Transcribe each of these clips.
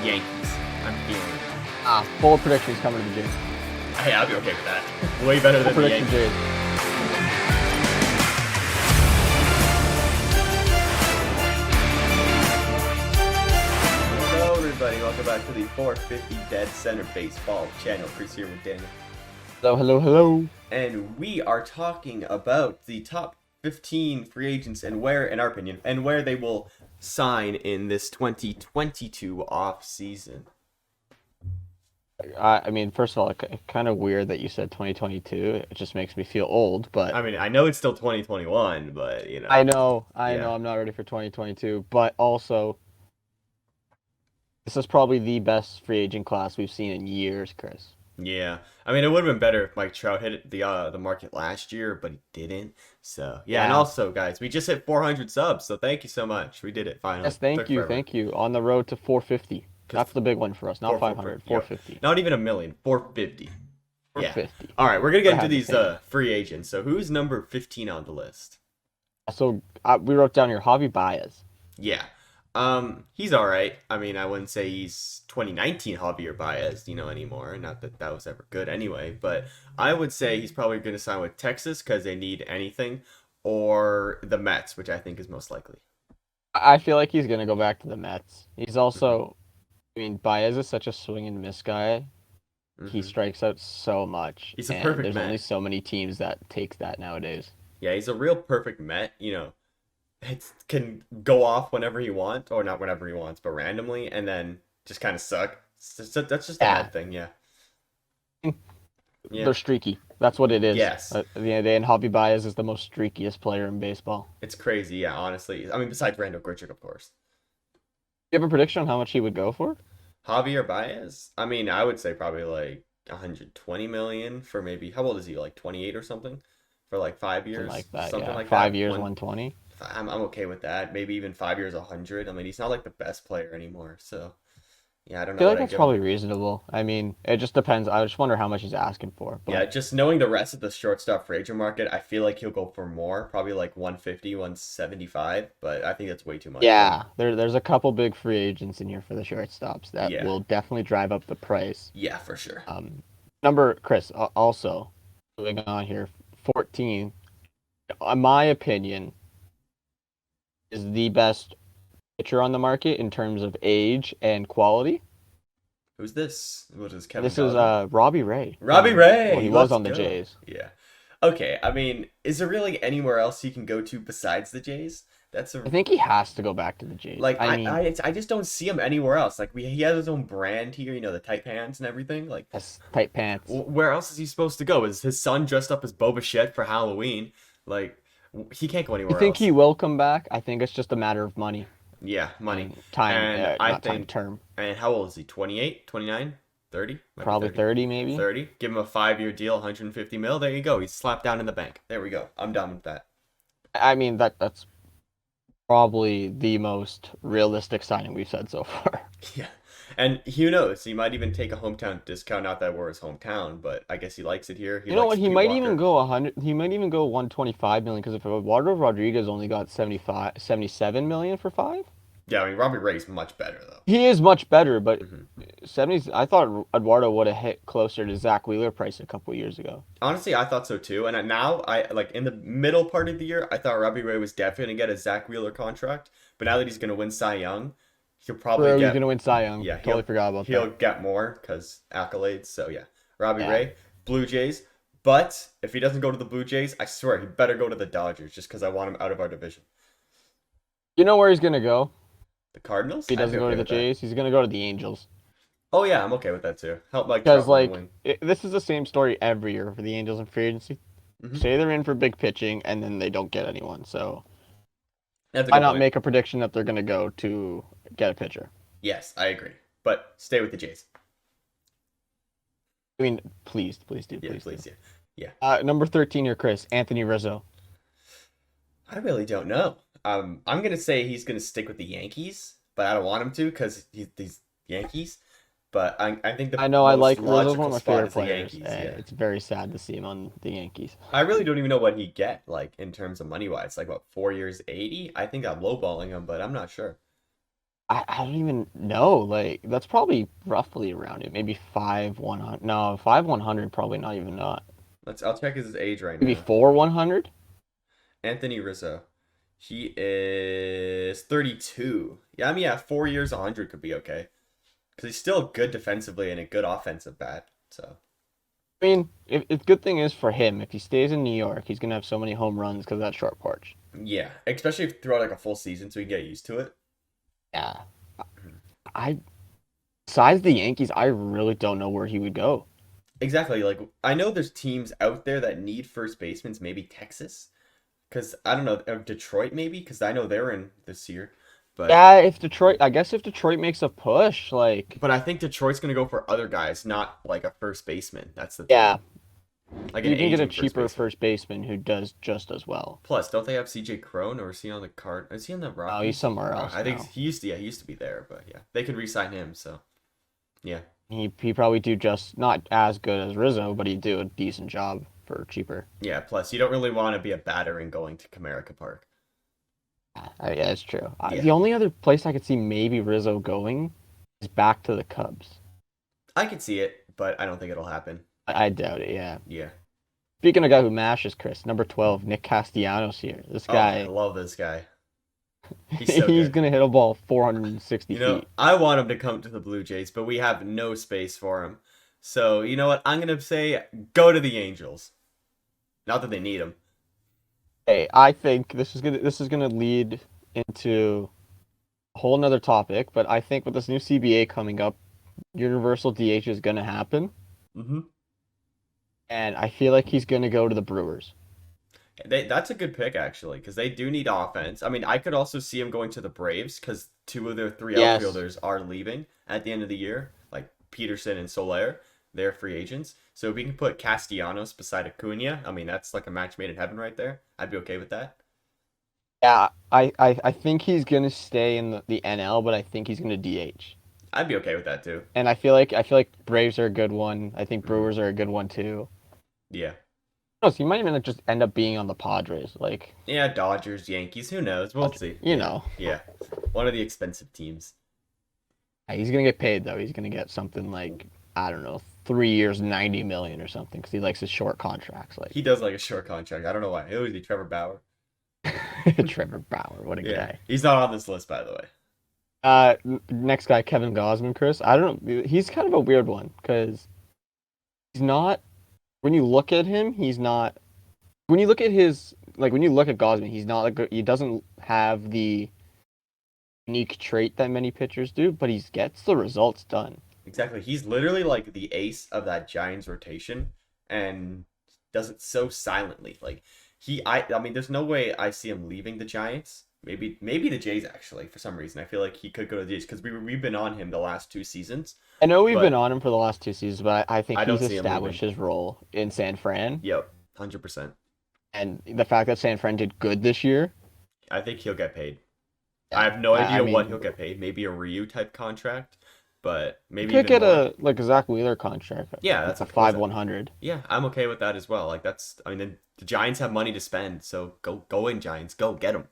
Yankees. I'm feeling it. Bold predictions coming to the Jays. Hey, I'll be okay with that. Way better than Bold the prediction Yankees. Jays. Hello, everybody. Welcome back to the 450 Dead Center Baseball channel. Chris here with Daniel. Hello. And we are talking about the top 15 free agents and where, in our opinion, and where they will sign in this 2022 off season. I mean, first of all, it's kind of weird that you said 2022. It just makes me feel old, but I mean, I know it's still 2021, but you know. I know, Yeah. I'm not ready for 2022. But also, this is probably the best free agent class we've seen in years, Chris. Yeah, I mean, it would have been better if Mike Trout hit the market last year, but he didn't. So yeah, and Yeah. also, guys, we just hit 400 subs, so thank you so much. We did it finally. Yes, Took thank you, forever. thank you. On the road to 450. That's the big one for us. Not 500, 450. Not even a million, 450. Yeah. 450. All right, we're gonna get into I had to these say. free agents. So who's number 15 on the list? So we wrote down here Javier Baez. Yeah. He's all right. I mean, I wouldn't say he's 2019 Javier Baez, anymore. Not that that was ever good anyway, but I would say he's probably going to sign with Texas because they need anything, or the Mets, which I think is most likely. I feel like he's gonna go back to the Mets. He's also, I mean, Baez is such a swing and miss guy. He Mhm. strikes out so much. He's a and perfect there's Met. only so many teams that take that nowadays. Yeah, he's a real perfect Met. It can go off whenever he wants, or not whenever he wants, but randomly, and then just kind of suck. That's just a Yeah. Met thing, yeah. Yeah. They're streaky. That's what it is. Yes. At the end of the day, and Javi Baez is the most streakiest player in baseball. It's crazy, yeah, honestly. I mean, besides Randall Grichuk, of course. You have a prediction on how much he would go for? Javier Baez? I mean, I would say probably like 120 million for maybe, how old is he? Like 28 or something? For like 5 years? Something like that. Something Yeah. like 5 years, that. 120. I'm okay with that. Maybe even 5 years, 100. I mean, he's not like the best player anymore. So, yeah, I don't I know feel what like I'd that's give him. probably reasonable. I mean, it just depends. I just wonder how much he's asking for. But Yeah, just knowing the rest of the shortstop free agent market, I feel like he'll go for more, probably like 150, 175, but I think that's way too much. yeah, there's a couple big free agents in here for the shortstops that Yeah. will definitely drive up the price. Yeah, for sure. Chris, also moving on here, 14, in my opinion, is the best pitcher on the market in terms of age and quality. Who's this? What is Kevin This is Gausman? Robbie Ray. Robbie Ray. Well, he was Let's on the go. Jays. Yeah. Okay, I mean, is there really anywhere else he can go to besides the Jays? That's a I think he has to go back to the Jays. like I mean, I just don't see him anywhere else. Like he has his own brand here, the tight pants and everything. Like that's tight pants. where else is he supposed to go? Is his son dressed up as Boba Fett for Halloween? Like he can't go anywhere I think else. he will come back. I think it's just a matter of money. Yeah, money. And time, And not time, term. And how old is he? 28, 29, 30? Might be Probably 30, maybe. 30. Give him a 5-year deal, 150 mil. There you go. He's slapped down in the bank. There we go. I'm done with that. I mean, that's probably the most realistic signing we've said so far. Yeah. And who knows? He might even take a hometown discount. Not that we're his hometown, but I guess he likes it here. You know what? likes He Pete might Walker. even go 100. He might even go 125 million because if Eduardo Rodriguez only got 77 million for 5, Yeah, I mean, Robbie Ray's much better, though. he is much better. But Mhm. 70s, I thought Eduardo would have hit closer to Zach Wheeler price a couple years ago. Honestly, I thought so too. And now, like in the middle part of the year, I thought Robbie Ray was definitely going to get a Zach Wheeler contract. But now that he's going to win Cy Young, he'll probably He's get gonna win Cy Young. Yeah, Totally forgot about he'll that. get more because accolades. So yeah, Robbie Yeah. Ray, Blue Jays. But if he doesn't go to the Blue Jays, I swear he better go to the Dodgers just because I want him out of our division. You know where he's gonna go? The Cardinals? If he I'd be doesn't go okay to the with that. Jays, he's gonna go to the Angels. Oh yeah, I'm okay with that too. Help Mike Because Trout win. this is the same story every year for the Angels in free agency. Mhm. Say they're in for big pitching and then they don't get anyone. So That's a why good not point. make a prediction that they're gonna go to get a pitcher? Yes, I agree. But stay with the Jays. I mean, please do, Yeah, please please, do. yeah. Number 13 here, Chris, Anthony Rizzo. I really don't know. I'm gonna say he's gonna stick with the Yankees, but I don't want him to because he's Yankees. But I think the I know I most like Rizzo's logical one of my spot favorite is the players. Yankees. And Yeah. it's very sad to see him on the Yankees. I really don't even know what he'd get, like, in terms of money-wise. Like, what, 4 years, 80? I think I'm lowballing him, but I'm not sure. I don't even know. Like that's probably roughly around it. Maybe 5 100. No, 5 100. Probably not even not. I'll check his age right Maybe now. 4 100. Anthony Rizzo. He is 32. Yeah, I mean, yeah, 4 years, 100 could be okay. Because he's still good defensively and a good offensive bat. So, I mean, if good thing is for him, if he stays in New York, he's gonna have so many home runs because of that short porch. yeah. Especially if throughout like a full season so he can get used to it. Yeah. I besides the Yankees, I really don't know where he would go. Exactly. Like, I know there's teams out there that need first basemen, maybe Texas. Because, I don't know, Detroit maybe? Because I know they're in this year. But Yeah, if Detroit, I guess if Detroit makes a push, like, but I think Detroit's going to go for other guys, not like a first baseman. That's the thing. yeah, Like an you can get a aging first cheaper baseman. first baseman who does just as well. Plus, don't they have CJ Crone or is he on the card? Is he on the Oh, he's Rockies? somewhere else I think now. he used to be there, but yeah, they could re-sign him. So yeah, He probably do just not as good as Rizzo, but he'd do a decent job for cheaper. yeah. Plus, you don't really want to be a batter and going to Comerica Park. Yeah, it's true. Yeah, The only other place I could see maybe Rizzo going is back to the Cubs. I could see it, but I don't think it'll happen. I doubt it. Yeah. Yeah. Speaking of guy who mashes, Chris, number 12, Nick Castellanos here. This Oh, I guy, love this guy. He's so he's good. gonna hit a ball 460 You know, feet. I want him to come to the Blue Jays, but we have no space for him. So you know what? I'm gonna say go to the Angels. Not that they need him. Hey, I think this is gonna lead into a whole nother topic, but I think with this new CBA coming up, universal DH is gonna happen, Mm-hmm. and I feel like he's gonna go to the Brewers. That's a good pick actually, because they do need offense. I mean, I could also see him going to the Braves because two of their three Yes. outfielders are leaving at the end of the year, like Peterson and Soler. They're free agents. So if we can put Castellanos beside Acuna, I mean, that's like a match made in heaven right there. I'd be okay with that. Yeah, I think he's gonna stay in the NL, but I think he's gonna DH. I'd be okay with that too. And I feel like Braves are a good one. I think Hmm. Brewers are a good one too. Yeah. No, so he might even just end up being on the Padres. Like, Yeah, Dodgers, Yankees, who knows? We'll see. you know, Yeah. One of the expensive teams. he's gonna get paid though. He's gonna get something like I don't know, 3 years, 90 million or something, because he likes his short contracts. Like He does like a short contract. I don't know why. Who is he? Trevor Bauer? Trevor Bauer, what a Yeah. guy. He's not on this list, by the way. Next guy, Kevin Gausman, Chris. I don't know. He's kind of a weird one because he's not. When you look at him, he's not. When you look at when you look at Gausman, he's not like he doesn't have the unique trait that many pitchers do, but he gets the results done. Exactly. He's literally like the ace of that Giants rotation and does it so silently. Like I mean there's no way I see him leaving the Giants. Maybe the Jays actually for some reason. I feel like he could go to the Jays cuz we've been on him the last two seasons, I know we've been but on him for the last 2 seasons, but I think I he's don't see him established leaving. his role in San Fran, Yep, 100%. and the fact that San Fran did good this year. I think he'll get paid. I Yeah, have no I idea what he'll mean, get paid. Maybe a Ryu type contract, but he maybe could even get more. a Zach Wheeler contract, Yeah, like that's a what was five it? 100. Yeah, I'm okay with that as well. Like that's I mean the Giants have money to spend, so go in Giants, go get them.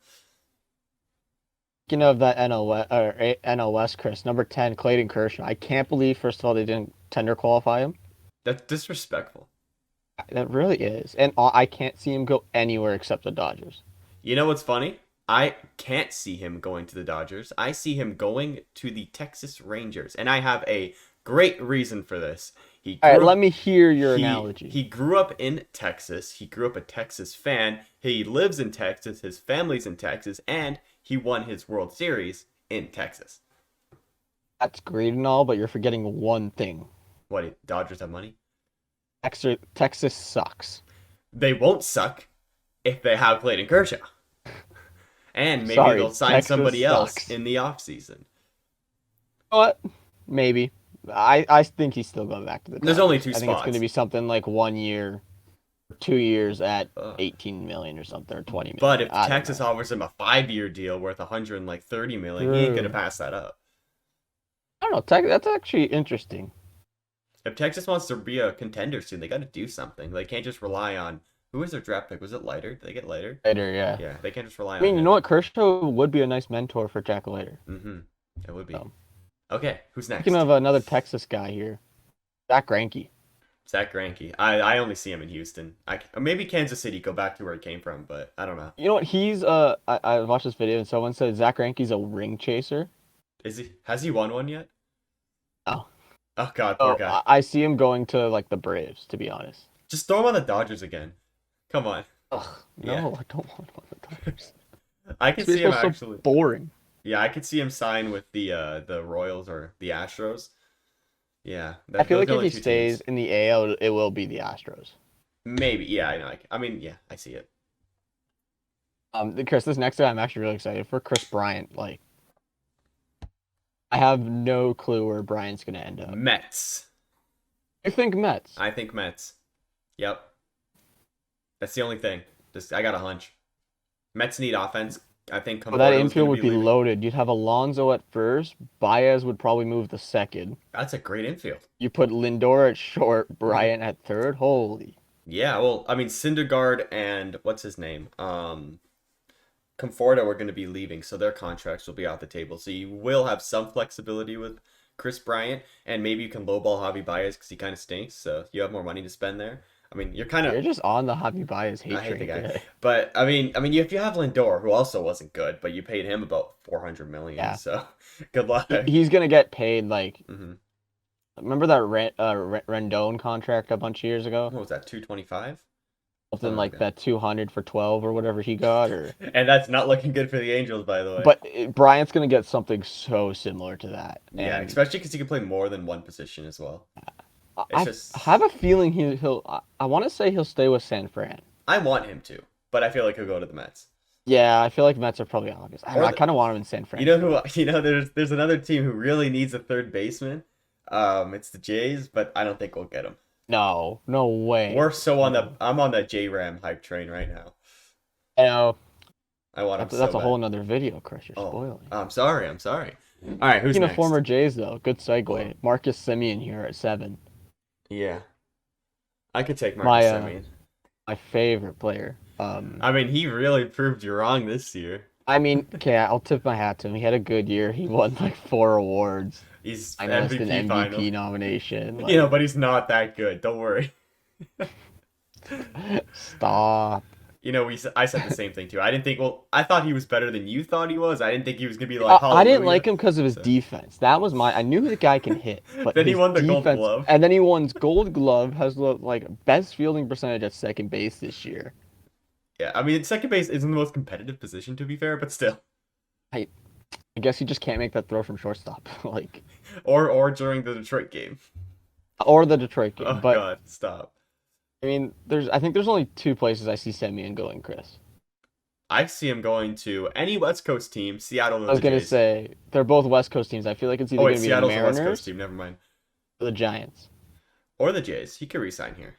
Speaking of that NL West, Chris, number 10, Clayton Kershaw. I can't believe, first of all, they didn't tender qualify him. That's disrespectful. That really is, and I can't see him go anywhere except the Dodgers. You know what's funny? I can't see him going to the Dodgers. I see him going to the Texas Rangers, and I have a great reason for this. He All right, grew let up me hear your he analogy. he grew up in Texas. He grew up a Texas fan. He lives in Texas. His family's in Texas, and he won his World Series in Texas. That's great and all, but you're forgetting one thing. What? Dodgers have money? Texas sucks. They won't suck if they have Clayton Kershaw. And maybe Sorry, they'll sign Texas somebody else sucks. in the offseason. What? Maybe. I think he's still going back to the There's only Dodgers. two I think it's going to spots. be something like 1 year, 2 years at Ugh. 18 million or something, or 20 But million. if I don't Texas know. offers him a 5 year deal worth 130 million, he ain't gonna True. pass that up. I don't know. That's actually interesting. If Texas wants to be a contender soon, they got to do something. They can't just rely on who was their draft pick? Was it Leiter? Did they get Leiter? Later, yeah. Yeah, they can't just rely I on mean, you him. know what? Kershaw would be a nice mentor for Jack Leiter. Hmm. It would be. So, Okay, who's speaking next? of another Texas guy here, Zack Greinke. Zack Greinke. I only see him in Houston. Or maybe Kansas City. Go back to where he came from, but I don't know. You know what? I watched this video and someone said Zack Greinke's a ring chaser. Is he? Has he won one yet? No. Oh God, poor Oh, guy. I see him going to like the Braves, to be honest. Just throw him on the Dodgers again. Come on. Ugh, Yeah, no, I don't want one of the Dodgers. I could This see him baseball's so actually. boring. Yeah, I could see him sign with the Royals or the Astros. Yeah, I feel those are like the if only he two stays teams. in the AL, it will be the Astros. Maybe. Yeah, I know. I mean, yeah, I see it. Chris, this next guy I'm actually really excited for, Chris Bryant. Like, I have no clue where Bryant's gonna end up. Mets. I think Mets. I think Mets. Yep. That's the only thing. Just I got a hunch. Mets need offense. I think Well, that Conforto's going infield to would be be leaving. loaded. You'd have Alonso at first. Baez would probably move the second. That's a great infield. You put Lindor at short, Bryant at third. Holy. Yeah, well, I mean, Syndergaard and what's his name? Conforto are going to be leaving, so their contracts will be off the table. So you will have some flexibility with Chris Bryant, and maybe you can lowball Javi Baez because he kind of stinks. So you have more money to spend there. I mean, you're kind of You're just on the Javi Baez I hate hate the train guy, today. but I mean, if you have Lindor, who also wasn't good, but you paid him about 400 million, Yeah. so good luck. He's gonna get paid like hmm remember that Rendon contract a bunch of years ago? What was that? 225, Something something like like that. that 200 for 12 or whatever he got or And that's not looking good for the Angels, by the way. but Bryant's gonna get something so similar to that. Yeah, And especially because he can play more than one position as well. It's I have just a feeling he'll I want to say he'll stay with San Fran. I want him to, but I feel like he'll go to the Mets. Yeah, I feel like Mets are probably obvious. Or I kind of want him in San you Fran know too. who there's another team who really needs a third baseman. It's the Jays, but I don't think we'll get him. No, no way. We're so on the No. I'm on the J Ram hype train right now. I know I want him that's so a whole bad. nother video, Chris. You're Oh, spoiling. I'm sorry. I'm sorry. All right, who's Speaking of next? former Jays, though, good segue. Marcus Semien here at 7. Yeah, I could take My Marcus Semien. my favorite player. I mean, he really proved you wrong this year. I mean, okay, I'll tip my hat to him. He had a good year. He won like 4 awards. He's I know it's an MVP final. MVP nomination. You know, Like, but he's not that good. Don't worry. stop. You know, I said the same thing too. I didn't think. Well, I thought he was better than you thought he was. I didn't think he was gonna be like I didn't hallelujah. like him because of his So defense. That was my. I knew the guy can hit, but then he his won the Gold defense. Glove. And then he won Gold Glove. Has the like best fielding percentage at second base this year. Yeah, I mean, second base isn't the most competitive position to be fair, but still. I guess he just can't make that throw from shortstop, like Or during the Detroit game. or the Detroit game. Oh But God, stop. I mean, I think there's only 2 places I see Semien going, Chris. I see him going to any West Coast team, Seattle I or was the gonna Jays. say they're both West Coast teams. I feel like it's Oh either wait, gonna be the Seattle's a West Coast Mariners team. Never mind. or the Giants. Or the Jays. He could resign here.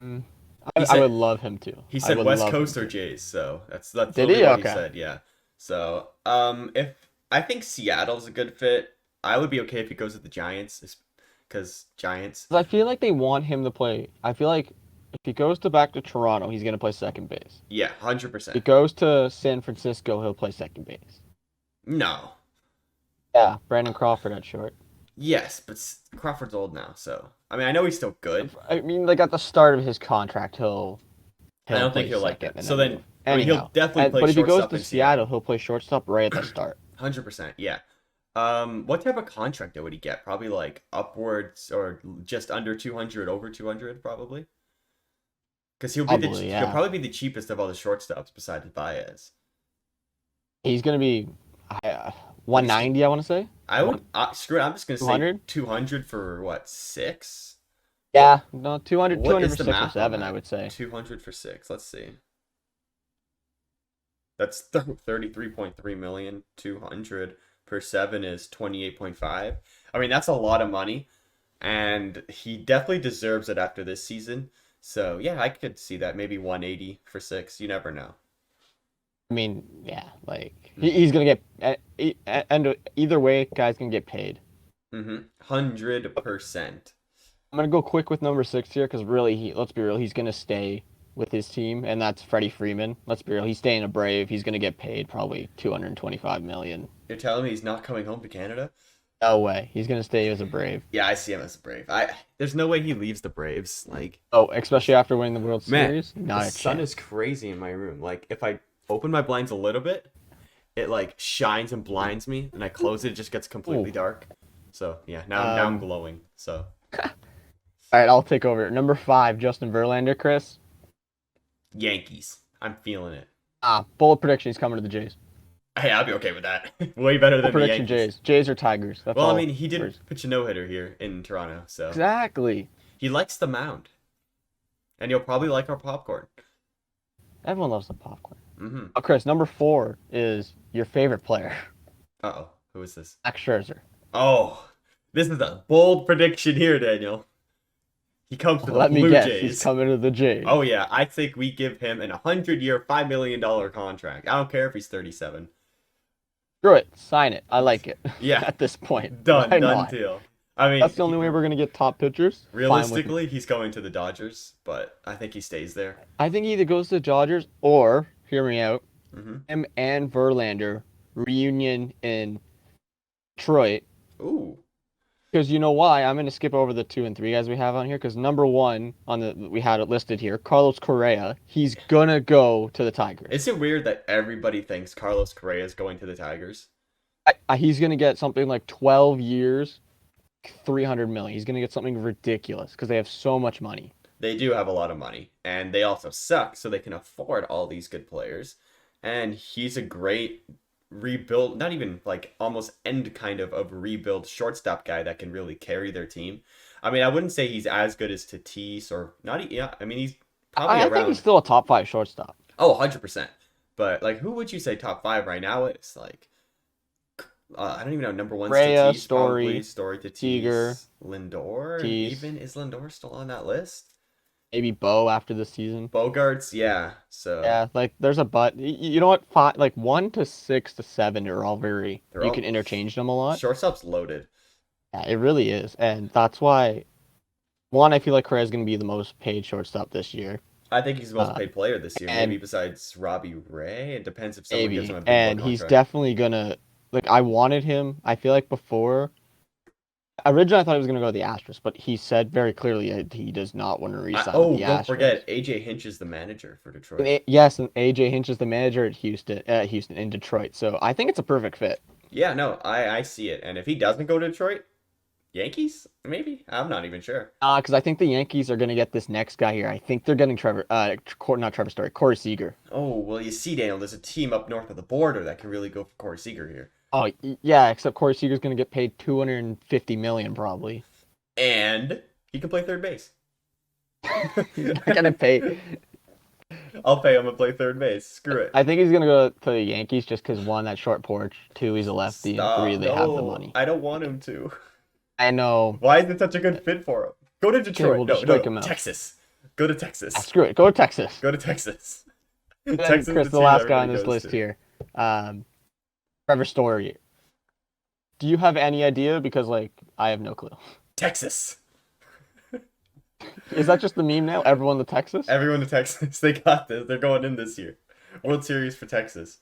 Mm. He I said would love him to. he I said would West love him Coast or to. Jays. So that's Did literally he? what he Okay. said. Yeah. So if I think Seattle's a good fit, I would be okay if he goes to the Giants, because Giants. 'Cause I feel like they want him to play. I feel like if he goes back to Toronto, he's gonna play second base. Yeah, hundred If he percent. goes to San Francisco, he'll play second base. No. Yeah, Brandon Crawford at short. Yes, but Crawford's old now, so I mean I know he's still good. I mean, like at the start of his contract, I he'll don't think play he'll like second that. and So then then, move. I mean, he'll Anyhow, definitely play but if he goes shortstop to in Seattle, Seattle. he'll play shortstop right at the start. 100%. Yeah. What type of contract would he get? Probably like upwards or just under 200, over 200, probably. Because Probably, he'll yeah. probably be the cheapest of all the shortstops besides Baez. He's gonna be What is 190, I want to say. I would screw it. I'm just gonna say 200? 200 for what, 6? Yeah, no, 200, What 200 is for the 6 or math on 7, I that? would say. 200 for 6. Let's see. That's 33.3 million. 200 per 7 is 28.5. I mean, that's a lot of money, and he definitely deserves it after this season. So, yeah, I could see that. Maybe 180 for 6. You never know. I mean, yeah, like Mm-hmm. he's gonna get, and either way, guy's gonna get paid. Mm-hmm. 100%. I'm gonna go quick with number 6 here because really, let's be real, he's gonna stay with his team, and that's Freddie Freeman. Let's be real, he's staying a Brave. He's gonna get paid probably 225 million. You're telling me he's not coming home to Canada? No way. He's gonna stay as a Brave. Yeah, I see him as a Brave. There's no way he leaves the Braves. Like, Oh, especially after winning the World man, Series? the Not a sun chance. is crazy in my room. Like, if I open my blinds a little bit, it like shines and blinds me, and I close it, it just gets completely Ooh. dark. So yeah, now I'm Um, glowing. So all right, I'll take over. Number 5, Justin Verlander, Chris. Yankees, I'm feeling it. Bold prediction, he's coming to the Jays. Hey, I'll be okay with that. Way better Bold than the prediction, Yankees. Jays. Jays or Tigers. That's Well, I all. mean, he didn't pitch a no-hitter here in Toronto, so Exactly. he likes the mound, and you'll probably like our popcorn. Everyone loves the popcorn. Mm-hmm. Oh, Chris, number 4 is your favorite player, Uh-oh, who is this? Max Scherzer. Oh, this is a bold prediction here, Daniel. He comes to the Let me Blue guess, Jays. he's coming to the Jays. Oh yeah, I think we give him an 100-year, $5 million contract. I don't care if he's 37. Screw it. Sign it. I like it. Yeah. At this point. Done Why not? deal. I mean, That's the only way we're going to get top pitchers. Fine with me. realistically, he's going to the Dodgers, but I think he stays there. I think he either goes to the Dodgers or, hear me out, Mm-hmm. him and Verlander reunion in Detroit. Ooh. Because you know why? I'm going to skip over the 2 and 3 guys we have on here. Because number 1 we had it listed here, Carlos Correa. He's gonna go to the Tigers. Is it weird that everybody thinks Carlos Correa is going to the Tigers? He's gonna get something like 12 years, 300 million. He's gonna get something ridiculous because they have so much money. They do have a lot of money, and they also suck, so they can afford all these good players. And he's a great rebuild, not even like almost end kind of rebuild shortstop guy that can really carry their team. I mean, I wouldn't say he's as good as Tatis or not. Yeah, I mean, he's probably I around. think he's still a top 5 shortstop. Oh, 100%. But like, who would you say top 5 right now is? Like, I don't even know. Number 1's Correa, Tatis, Story, probably. Story, Tatis, Seager, Lindor. Tatis. Even is Lindor still on that list? Maybe Bo after the season. Bogarts, yeah. So Yeah, like there's a but. You know what? 1 to 6 to 7 are all very. They're You all- can interchange them a lot. shortstop's loaded. Yeah, it really is, and that's why. One, I feel like Correa is going to be the most paid shortstop this year. I think he's the most paid player this year. and- Maybe besides Robbie Ray. It depends if someone gives Maybe, him a big and buck he's contract. definitely gonna. Like, I wanted him. I feel like before. Originally, I thought he was gonna go to the Astros, but he said very clearly he does not want to resign with the don't Astros. forget, AJ Hinch is the manager for Detroit. Yes, and AJ Hinch is the manager at Houston in Detroit. So I think it's a perfect fit. Yeah, no, I see it. And if he doesn't go to Detroit, Yankees? Maybe? I'm not even sure. Because I think the Yankees are gonna get this next guy here. I think they're getting not Trevor Story, Corey Seager. Oh, well, you see, Daniel, there's a team up north of the border that can really go for Corey Seager here. Oh yeah, except Corey Seager's gonna get paid $250 million probably. And he can play third base. He's not gonna pay. I'll pay him to play third base. Screw it. I think he's gonna go to the Yankees just because 1, that short porch, 2, he's a lefty, Stop. and 3, they have the No, money. I don't want him to. I know. Why is it such a good fit for him? Go to Detroit. we'll no, just strike no, him out. Texas. Go to Texas. Screw it. Go to Texas. Go to Texas. And Texas is Chris, the the team last guy on everybody this goes list to. here. Trevor Story. Do you have any idea? Because, like, I have no clue. Texas. Is that just the meme now? Everyone to Texas? Everyone to Texas. They got this. They're going in this year. World Series for Texas.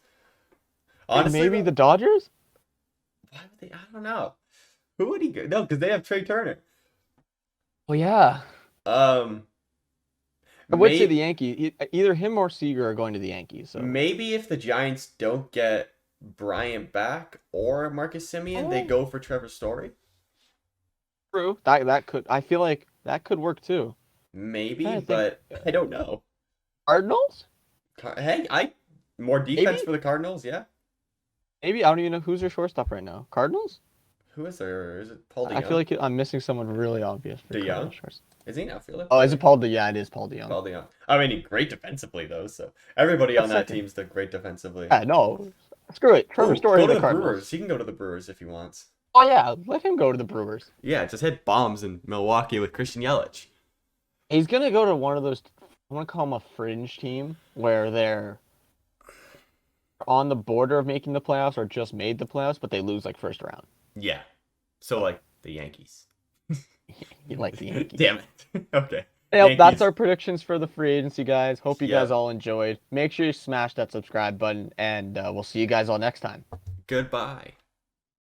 Honestly, Maybe though, the Dodgers? why would they? I don't know. Who would he go? No, because they have Trey Turner. Well, yeah. Um, I would say may- the Yankees. Either him or Seager are going to the Yankees. So maybe if the Giants don't get Bryant back or Marcus Semien, they Oh. go for Trevor Story. true. That could. I feel like that could work too. Maybe, I think- but I don't know. Cardinals? Hey, more defense Maybe? for the Cardinals, yeah. Maybe I don't even know who's their shortstop right now. Cardinals? Who is there? Is it Paul DeYoung? I feel like I'm missing someone really obvious. For DeYoung? Cardinals shortstop. Is he an outfielder? Oh, is it Paul? Yeah, it is Paul DeYoung. Paul DeYoung. I mean, he's great defensively though. So everybody on that Second. team's great defensively. Yeah, no. Screw it. Trevor Oh, Story go to to the the Cardinals. Brewers. He can go to the Brewers if he wants. Oh yeah, let him go to the Brewers. Yeah, just hit bombs in Milwaukee with Christian Yelich. He's gonna go to one of those. I want to call them a fringe team where they're on the border of making the playoffs or just made the playoffs, but they lose like first round. Yeah. So like the Yankees. You like the Yankees. Damn it. Okay. Yep, that's Yankees. our predictions for the free agency, guys. Hope you Yeah. guys all enjoyed. Make sure you smash that subscribe button, and we'll see you guys all next time. Goodbye.